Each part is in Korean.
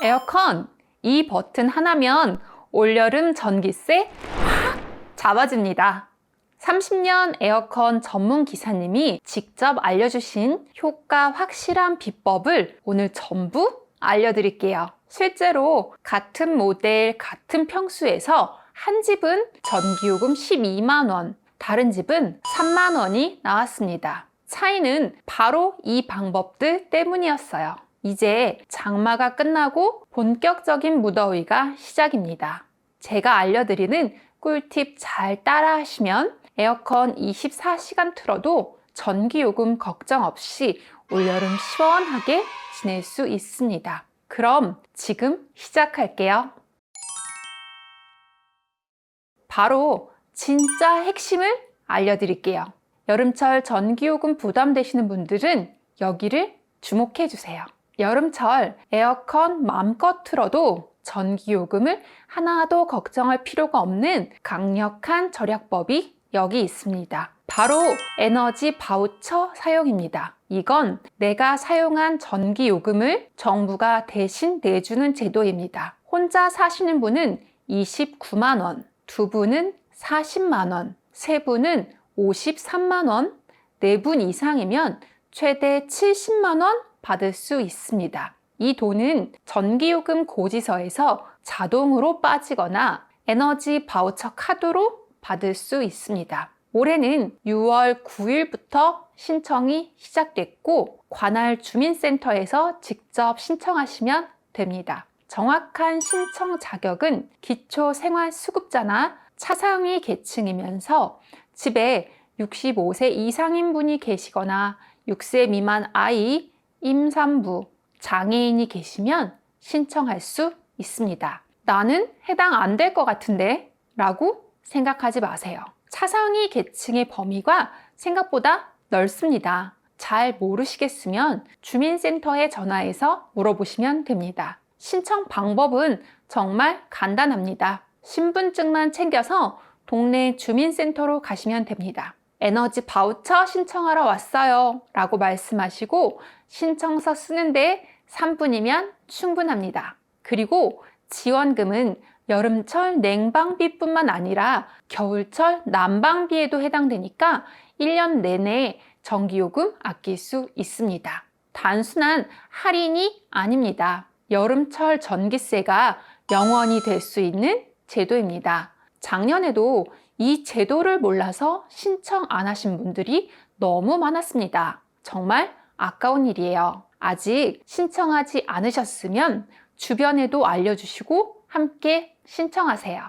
에어컨 이 버튼 하나면 올여름 전기세 확 잡아줍니다. 30년 에어컨 전문 기사님이 직접 알려주신 효과 확실한 비법을 오늘 전부 알려드릴게요. 실제로 같은 모델, 같은 평수에서 한 집은 전기요금 12만 원, 다른 집은 3만 원이 나왔습니다. 차이는 바로 이 방법들 때문이었어요. 이제 장마가 끝나고 본격적인 무더위가 시작입니다. 제가 알려드리는 꿀팁 잘 따라 하시면 에어컨 24시간 틀어도 전기요금 걱정 없이 올여름 시원하게 지낼 수 있습니다. 그럼 지금 시작할게요. 바로 진짜 핵심을 알려드릴게요. 여름철 전기요금 부담되시는 분들은 여기를 주목해 주세요. 여름철 에어컨 마음껏 틀어도 전기요금을 하나도 걱정할 필요가 없는 강력한 절약법이 여기 있습니다. 바로 에너지 바우처 사용입니다. 이건 내가 사용한 전기요금을 정부가 대신 내주는 제도입니다. 혼자 사시는 분은 29만 원, 두 분은 40만 원, 세 분은 53만 원, 네 분 이상이면 최대 70만 원 받을 수 있습니다. 이 돈은 전기요금 고지서에서 자동으로 빠지거나 에너지 바우처 카드로 받을 수 있습니다. 올해는 6월 9일부터 신청이 시작됐고 관할 주민센터에서 직접 신청하시면 됩니다. 정확한 신청 자격은 기초생활수급자나 차상위 계층이면서 집에 65세 이상인 분이 계시거나 6세 미만 아이, 임산부, 장애인이 계시면 신청할 수 있습니다. 나는 해당 안 될 것 같은데 라고 생각하지 마세요. 차상위 계층의 범위가 생각보다 넓습니다. 잘 모르시겠으면 주민센터에 전화해서 물어보시면 됩니다. 신청 방법은 정말 간단합니다. 신분증만 챙겨서 동네 주민센터로 가시면 됩니다. 에너지 바우처 신청하러 왔어요 라고 말씀하시고 신청서 쓰는데 3분이면 충분합니다. 그리고 지원금은 여름철 냉방비뿐만 아니라 겨울철 난방비에도 해당되니까 1년 내내 전기요금 아낄 수 있습니다. 단순한 할인이 아닙니다. 여름철 전기세가 영원히 될 수 있는 제도입니다. 작년에도 이 제도를 몰라서 신청 안 하신 분들이 너무 많았습니다. 정말 아까운 일이에요. 아직 신청하지 않으셨으면 주변에도 알려주시고 함께 신청하세요.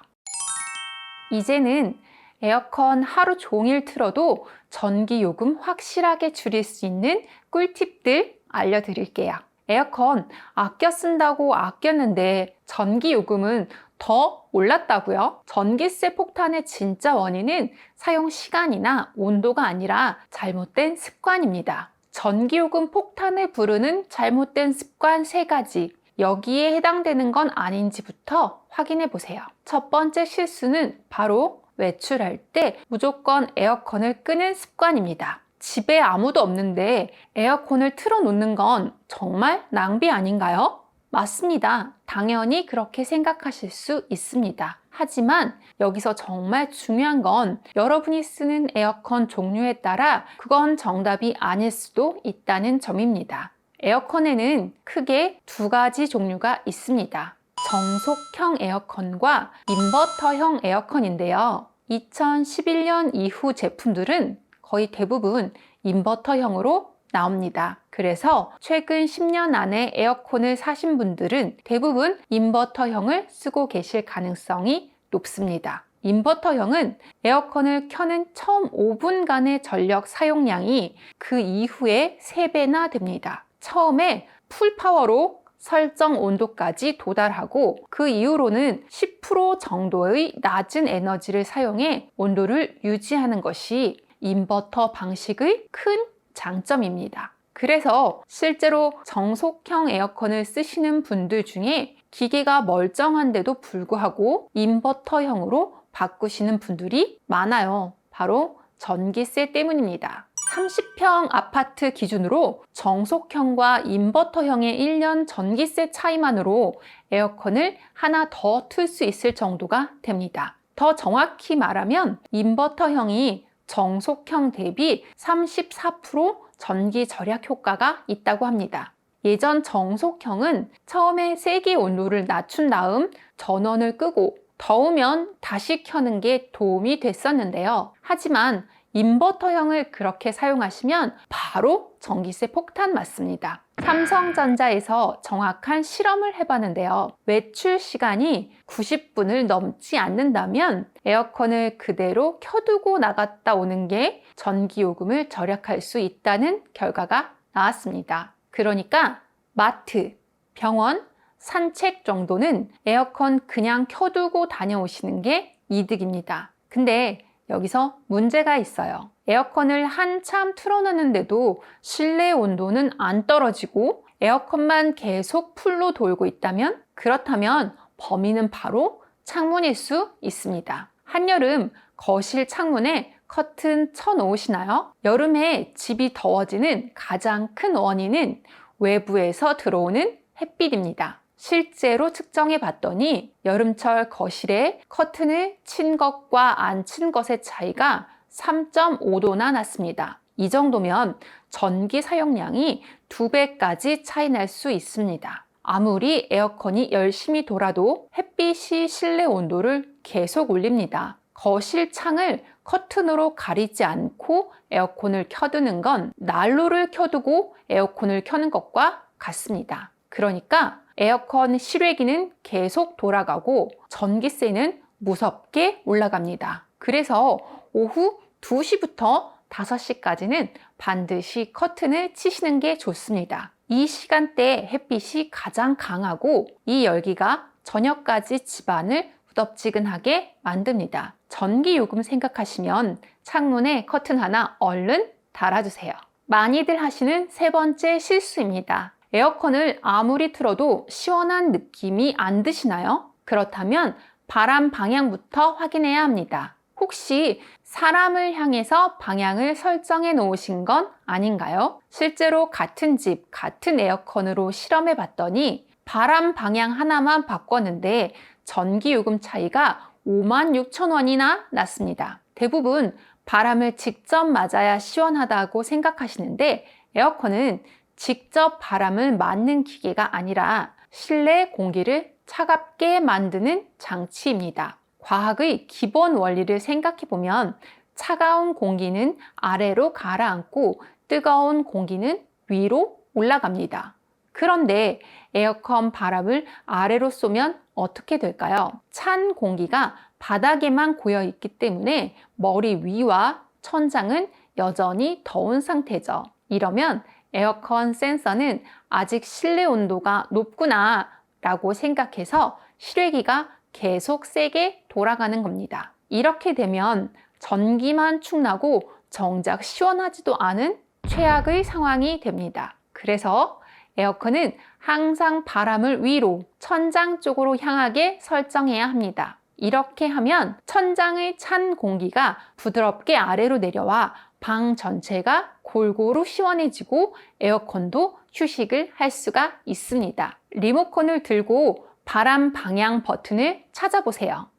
이제는 에어컨 하루 종일 틀어도 전기요금 확실하게 줄일 수 있는 꿀팁들 알려드릴게요. 에어컨 아껴 쓴다고 아꼈는데 전기요금은 더 올랐다고요? 전기세 폭탄의 진짜 원인은 사용 시간이나 온도가 아니라 잘못된 습관입니다. 전기요금 폭탄을 부르는 잘못된 습관 3가지. 여기에 해당되는 건 아닌지부터 확인해 보세요. 첫 번째 실수는 바로 외출할 때 무조건 에어컨을 끄는 습관입니다. 집에 아무도 없는데 에어컨을 틀어놓는 건 정말 낭비 아닌가요? 맞습니다. 당연히 그렇게 생각하실 수 있습니다. 하지만 여기서 정말 중요한 건 여러분이 쓰는 에어컨 종류에 따라 그건 정답이 아닐 수도 있다는 점입니다. 에어컨에는 크게 2가지 종류가 있습니다. 정속형 에어컨과 인버터형 에어컨인데요. 2011년 이후 제품들은 거의 대부분 인버터형으로 나옵니다. 그래서 최근 10년 안에 에어컨을 사신 분들은 대부분 인버터형을 쓰고 계실 가능성이 높습니다. 인버터형은 에어컨을 켜는 처음 5분간의 전력 사용량이 그 이후에 3배나 됩니다. 처음에 풀파워로 설정 온도까지 도달하고 그 이후로는 10% 정도의 낮은 에너지를 사용해 온도를 유지하는 것이 인버터 방식의 큰 장점입니다. 그래서 실제로 정속형 에어컨을 쓰시는 분들 중에 기계가 멀쩡한데도 불구하고 인버터형으로 바꾸시는 분들이 많아요. 바로 전기세 때문입니다. 30평 아파트 기준으로 정속형과 인버터형의 1년 전기세 차이만으로 에어컨을 하나 더 틀 수 있을 정도가 됩니다. 더 정확히 말하면 인버터형이 정속형 대비 34% 전기 절약 효과가 있다고 합니다. 예전 정속형은 처음에 세기 온도를 낮춘 다음 전원을 끄고 더우면 다시 켜는 게 도움이 됐었는데요. 하지만 인버터형을 그렇게 사용하시면 바로 전기세 폭탄 맞습니다. 삼성전자에서 정확한 실험을 해봤는데요. 외출 시간이 90분을 넘지 않는다면 에어컨을 그대로 켜두고 나갔다 오는 게 전기요금을 절약할 수 있다는 결과가 나왔습니다. 그러니까 마트, 병원, 산책 정도는 에어컨 그냥 켜두고 다녀오시는 게 이득입니다. 근데 여기서 문제가 있어요. 에어컨을 한참 틀어놨는데도 실내 온도는 안 떨어지고 에어컨만 계속 풀로 돌고 있다면 그렇다면 범인은 바로 창문일 수 있습니다. 한여름 거실 창문에 커튼 쳐놓으시나요? 여름에 집이 더워지는 가장 큰 원인은 외부에서 들어오는 햇빛입니다. 실제로 측정해 봤더니 여름철 거실에 커튼을 친 것과 안 친 것의 차이가 3.5도나 났습니다. 이 정도면 전기 사용량이 2배까지 차이 날 수 있습니다. 아무리 에어컨이 열심히 돌아도 햇빛이 실내 온도를 계속 올립니다. 거실 창을 커튼으로 가리지 않고 에어컨을 켜두는 건 난로를 켜두고 에어컨을 켜는 것과 같습니다. 그러니까 에어컨 실외기는 계속 돌아가고 전기세는 무섭게 올라갑니다. 그래서 오후 2시부터 5시까지는 반드시 커튼을 치시는 게 좋습니다. 이 시간대에 햇빛이 가장 강하고 이 열기가 저녁까지 집안을 후덥지근하게 만듭니다. 전기요금 생각하시면 창문에 커튼 하나 얼른 달아주세요. 많이들 하시는 세 번째 실수입니다. 에어컨을 아무리 틀어도 시원한 느낌이 안 드시나요? 그렇다면 바람 방향부터 확인해야 합니다. 혹시 사람을 향해서 방향을 설정해 놓으신 건 아닌가요? 실제로 같은 집, 같은 에어컨으로 실험해 봤더니 바람 방향 하나만 바꿨는데 전기요금 차이가 56,000원이나 났습니다. 대부분 바람을 직접 맞아야 시원하다고 생각하시는데 에어컨은 직접 바람을 맞는 기계가 아니라 실내 공기를 차갑게 만드는 장치입니다. 과학의 기본 원리를 생각해 보면 차가운 공기는 아래로 가라앉고 뜨거운 공기는 위로 올라갑니다. 그런데 에어컨 바람을 아래로 쏘면 어떻게 될까요? 찬 공기가 바닥에만 고여 있기 때문에 머리 위와 천장은 여전히 더운 상태죠. 이러면 에어컨 센서는 아직 실내 온도가 높구나 라고 생각해서 실외기가 계속 세게 돌아가는 겁니다. 이렇게 되면 전기만 축나고 정작 시원하지도 않은 최악의 상황이 됩니다. 그래서 에어컨은 항상 바람을 위로, 천장 쪽으로 향하게 설정해야 합니다. 이렇게 하면 천장의 찬 공기가 부드럽게 아래로 내려와 방 전체가 골고루 시원해지고 에어컨도 휴식을 할 수가 있습니다. 리모컨을 들고 바람 방향 버튼을 찾아보세요.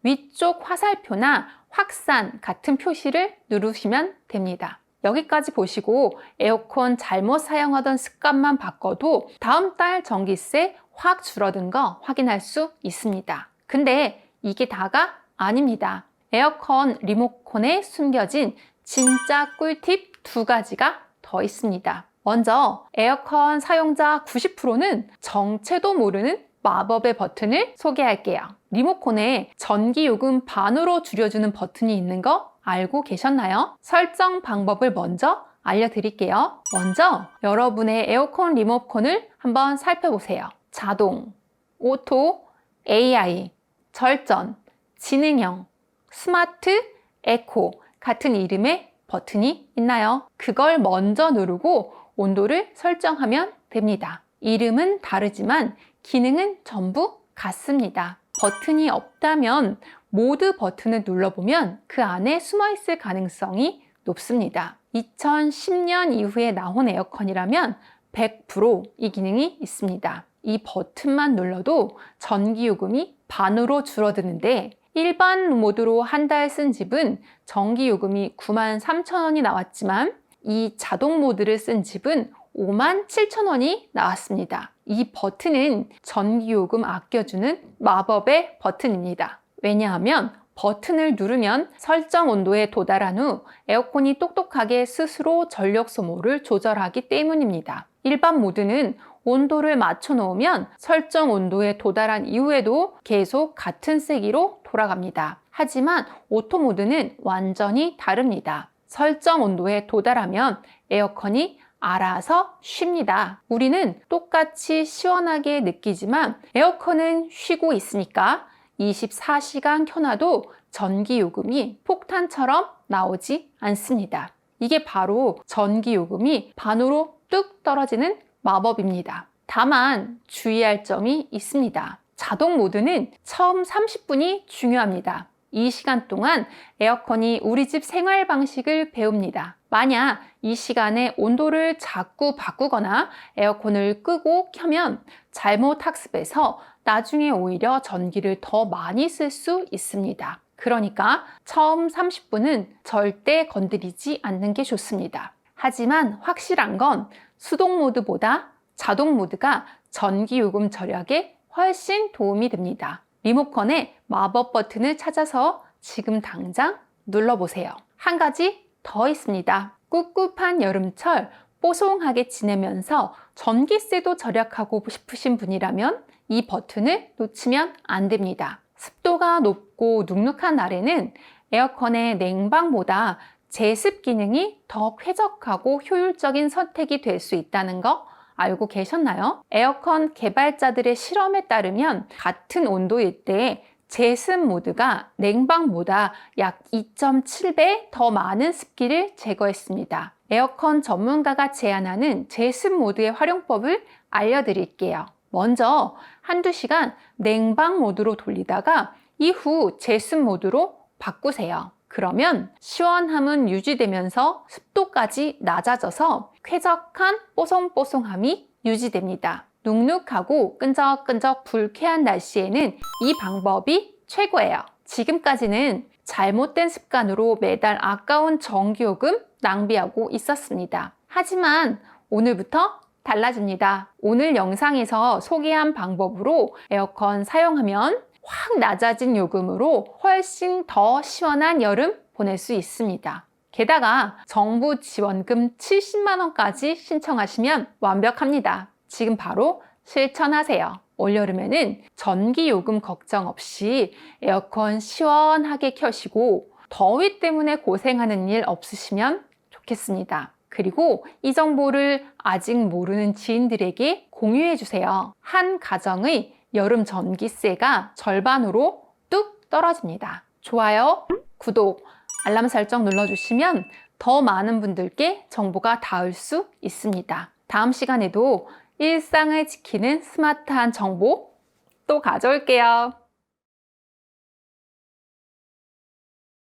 위쪽 화살표나 확산 같은 표시를 누르시면 됩니다. 여기까지 보시고 에어컨 잘못 사용하던 습관만 바꿔도 다음 달 전기세 확 줄어든 거 확인할 수 있습니다. 근데 이게 다가 아닙니다. 에어컨 리모컨에 숨겨진 진짜 꿀팁 2가지가 더 있습니다. 먼저 에어컨 사용자 90%는 정체도 모르는 마법의 버튼을 소개할게요. 리모컨에 전기요금 반으로 줄여주는 버튼이 있는 거 알고 계셨나요? 설정 방법을 먼저 알려드릴게요. 먼저 여러분의 에어컨 리모컨을 한번 살펴보세요. 자동, 오토, AI, 절전, 지능형, 스마트, 에코 같은 이름의 버튼이 있나요? 그걸 먼저 누르고 온도를 설정하면 됩니다. 이름은 다르지만 기능은 전부 같습니다. 버튼이 없다면 모드 버튼을 눌러보면 그 안에 숨어있을 가능성이 높습니다. 2010년 이후에 나온 에어컨이라면 100% 이 기능이 있습니다. 이 버튼만 눌러도 전기요금이 반으로 줄어드는데 일반 모드로 한 달 쓴 집은 전기요금이 93,000원이 나왔지만 이 자동 모드를 쓴 집은 57,000원이 나왔습니다. 이 버튼은 전기요금 아껴주는 마법의 버튼입니다. 왜냐하면 버튼을 누르면 설정 온도에 도달한 후 에어컨이 똑똑하게 스스로 전력 소모를 조절하기 때문입니다. 일반 모드는 온도를 맞춰 놓으면 설정 온도에 도달한 이후에도 계속 같은 세기로 돌아갑니다. 하지만 오토 모드는 완전히 다릅니다. 설정 온도에 도달하면 에어컨이 알아서 쉽니다. 우리는 똑같이 시원하게 느끼지만 에어컨은 쉬고 있으니까 24시간 켜놔도 전기요금이 폭탄처럼 나오지 않습니다. 이게 바로 전기요금이 반으로 뚝 떨어지는 마법입니다. 다만 주의할 점이 있습니다. 자동 모드는 처음 30분이 중요합니다. 이 시간 동안 에어컨이 우리 집 생활 방식을 배웁니다. 만약 이 시간에 온도를 자꾸 바꾸거나 에어컨을 끄고 켜면 잘못 학습해서 나중에 오히려 전기를 더 많이 쓸 수 있습니다. 그러니까 처음 30분은 절대 건드리지 않는 게 좋습니다. 하지만 확실한 건 수동 모드보다 자동 모드가 전기요금 절약에 훨씬 도움이 됩니다. 리모컨에 마법 버튼을 찾아서 지금 당장 눌러보세요. 한 가지 더 있습니다. 꿉꿉한 여름철 뽀송하게 지내면서 전기세도 절약하고 싶으신 분이라면 이 버튼을 놓치면 안 됩니다. 습도가 높고 눅눅한 날에는 에어컨의 냉방보다 제습 기능이 더 쾌적하고 효율적인 선택이 될 수 있다는 거 알고 계셨나요? 에어컨 개발자들의 실험에 따르면 같은 온도일 때 제습 모드가 냉방보다 약 2.7배 더 많은 습기를 제거했습니다. 에어컨 전문가가 제안하는 제습 모드의 활용법을 알려드릴게요. 먼저 한두 시간 냉방 모드로 돌리다가 이후 제습 모드로 바꾸세요. 그러면 시원함은 유지되면서 습도까지 낮아져서 쾌적한 뽀송뽀송함이 유지됩니다. 눅눅하고 끈적끈적 불쾌한 날씨에는 이 방법이 최고예요. 지금까지는 잘못된 습관으로 매달 아까운 전기요금 낭비하고 있었습니다. 하지만 오늘부터 달라집니다. 오늘 영상에서 소개한 방법으로 에어컨 사용하면 확 낮아진 요금으로 훨씬 더 시원한 여름 보낼 수 있습니다. 게다가 정부 지원금 70만 원까지 신청하시면 완벽합니다. 지금 바로 실천하세요. 올여름에는 전기요금 걱정 없이 에어컨 시원하게 켜시고 더위 때문에 고생하는 일 없으시면 좋겠습니다. 그리고 이 정보를 아직 모르는 지인들에게 공유해 주세요. 한 가정의 여름 전기세가 절반으로 뚝 떨어집니다. 좋아요, 구독, 알람 설정 눌러주시면 더 많은 분들께 정보가 닿을 수 있습니다. 다음 시간에도 일상을 지키는 스마트한 정보 또 가져올게요.